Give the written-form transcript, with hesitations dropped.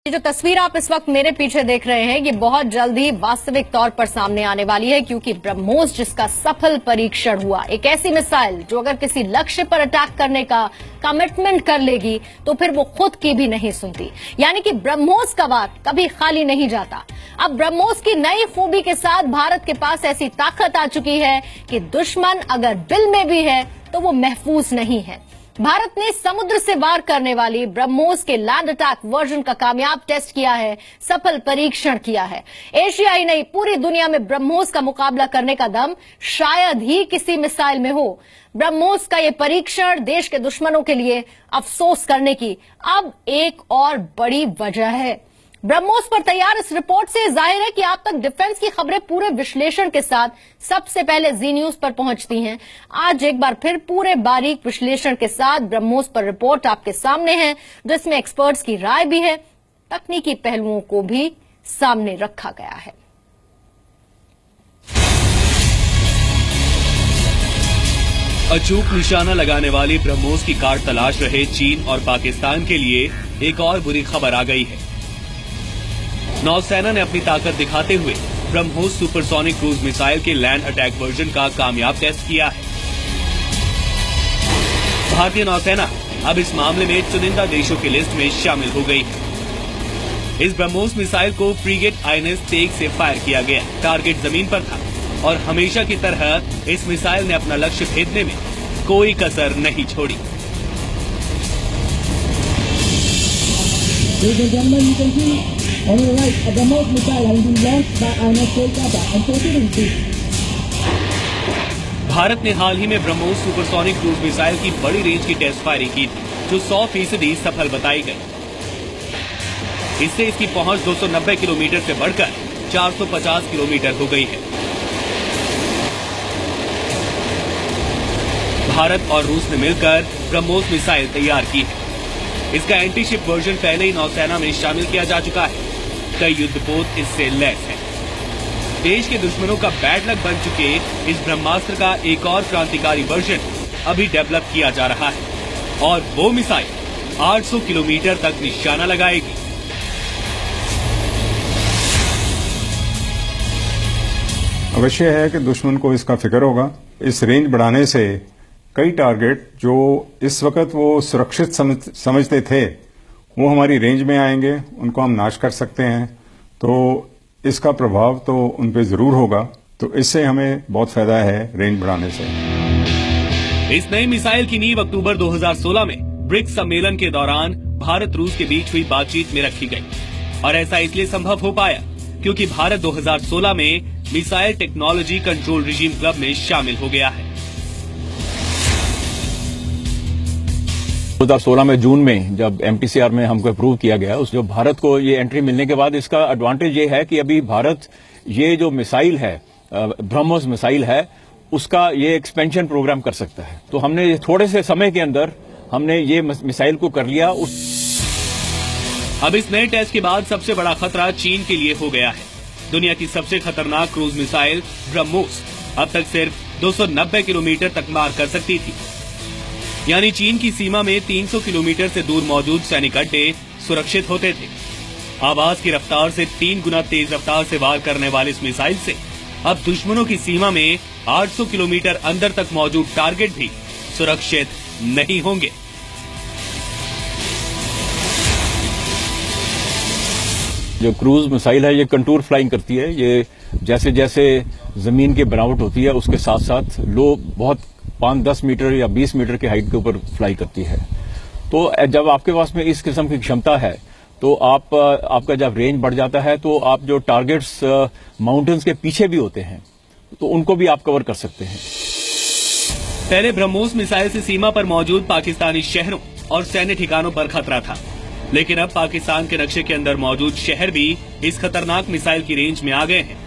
जो तस्वीर आप इस वक्त मेरे पीछे देख रहे हैं ये बहुत जल्द ही वास्तविक तौर पर सामने आने वाली है, क्योंकि ब्रह्मोस जिसका सफल परीक्षण हुआ, एक ऐसी मिसाइल जो अगर किसी लक्ष्य पर अटैक करने का कमिटमेंट कर लेगी तो फिर वो खुद की भी नहीं सुनती। यानी कि ब्रह्मोस का वार कभी खाली नहीं जाता। अब ब्रह्मोस की नई खूबी के साथ भारत के पास ऐसी ताकत आ चुकी है कि दुश्मन अगर दिल में भी है तो वो महफूज नहीं है। भारत ने समुद्र से वार करने वाली ब्रह्मोस के लैंड अटैक वर्जन का कामयाब टेस्ट किया है, सफल परीक्षण किया है। एशिया ही नहीं पूरी दुनिया में ब्रह्मोस का मुकाबला करने का दम शायद ही किसी मिसाइल में हो। ब्रह्मोस का ये परीक्षण देश के दुश्मनों के लिए अफसोस करने की अब एक और बड़ी वजह है। ब्रह्मोस पर तैयार इस रिपोर्ट से जाहिर है कि आप तक डिफेंस की खबरें पूरे विश्लेषण के साथ सबसे पहले जी न्यूज पर पहुंचती हैं। आज एक बार फिर पूरे बारीक विश्लेषण के साथ ब्रह्मोस पर रिपोर्ट आपके सामने है, जिसमें एक्सपर्ट्स की राय भी है, तकनीकी पहलुओं को भी सामने रखा गया है। अचूक निशाना लगाने वाली ब्रह्मोस की कार तलाश रहे चीन और पाकिस्तान के लिए एक और बुरी खबर आ गई है। नौसेना ने अपनी ताकत दिखाते हुए ब्रह्मोस सुपरसोनिक क्रूज मिसाइल के लैंड अटैक वर्जन का कामयाब टेस्ट किया है। भारतीय नौसेना अब इस मामले में चुनिंदा देशों की लिस्ट में शामिल हो गई है। इस ब्रह्मोस मिसाइल को फ्रीगेट INS तेग से फायर किया गया। टारगेट जमीन पर था और हमेशा की तरह इस मिसाइल ने अपना लक्ष्य भेदने में कोई कसर नहीं छोड़ी। On your right, a BrahMos missile has been launched by INS Kolkata and posted in sea. Bharat ने हाल ही में ब्रह्मोस सुपरसोनिक क्रूज मिसाइल की बड़ी रेंज की टेस्ट फायरिंग की थी, जो 100% सफल बताई गई। इससे इसकी पहुंच 290 किलोमीटर से बढ़कर 450 किलोमीटर हो गई है। भारत और रूस ने मिलकर ब्रह्मोस मिसाइल तैयार की है। इसका एंटी शिप वर्जन पहले ही नौसेना में शामिल किया जा चुका है। कई युद्धपोत इससे लैस हैं। देश के दुश्मनों का बैड लक बन चुके इस ब्रह्मास्त्र का एक और क्रांतिकारी वर्जन अभी डेवलप किया जा रहा है और वो मिसाइल 800 किलोमीटर तक निशाना लगाएगी। अवश्य है कि दुश्मन को इसका फिक्र होगा। इस रेंज बढ़ाने से कई टारगेट जो इस वक्त वो सुरक्षित समझते थे वो हमारी रेंज में आएंगे, उनको हम नाश कर सकते हैं। तो इसका प्रभाव तो उन पे जरूर होगा। तो इससे हमें बहुत फायदा है रेंज बढ़ाने से। इस नई मिसाइल की नींव अक्टूबर 2016 में ब्रिक्स सम्मेलन के दौरान भारत रूस के बीच हुई बातचीत में रखी गई और ऐसा इसलिए संभव हो पाया क्योंकि भारत 2016 में missile technology control regime club में शामिल हो गया है। 2016 में जून में जब MTCR में हमको अप्रूव किया गया, उस जो भारत को ये एंट्री मिलने के बाद इसका एडवांटेज ये है कि अभी भारत ये जो मिसाइल है ब्रह्मोस मिसाइल है उसका ये एक्सपेंशन प्रोग्राम कर सकता है। तो हमने थोड़े से समय के अंदर हमने ये मिसाइल को कर लिया। अब इस नए टेस्ट के बाद सबसे बड़ा खतरा चीन के लिए हो गया है। दुनिया की सबसे खतरनाक क्रूज मिसाइल ब्रह्मोस अब तक सिर्फ 290 किलोमीटर तक मार कर सकती थी। यानी चीन की सीमा में 300 किलोमीटर से दूर मौजूद सैनिक अड्डे सुरक्षित होते थे। आवाज की रफ्तार से 3 गुना तेज रफ्तार से वार करने वाली इस मिसाइल से अब दुश्मनों की सीमा में 800 किलोमीटर अंदर तक मौजूद टारगेट भी सुरक्षित नहीं होंगे। जो क्रूज मिसाइल है ये कंटूर फ्लाइंग करती है। ये जैसे जैसे जमीन की बनावट होती है उसके साथ साथ लो बहुत 5-10 मीटर या 20 मीटर की हाइट के ऊपर फ्लाई करती है। तो जब आपके पास में इस किस्म की क्षमता है तो आपका जब रेंज बढ़ जाता है तो आप जो टारगेट्स माउंटेन्स के पीछे भी होते हैं तो उनको भी आप कवर कर सकते हैं। पहले ब्रह्मोस मिसाइल से सीमा पर मौजूद पाकिस्तानी शहरों और सैन्य ठिकानों पर खतरा था, लेकिन अब पाकिस्तान के नक्शे के अंदर मौजूद शहर भी इस खतरनाक मिसाइल की रेंज में आ गए हैं।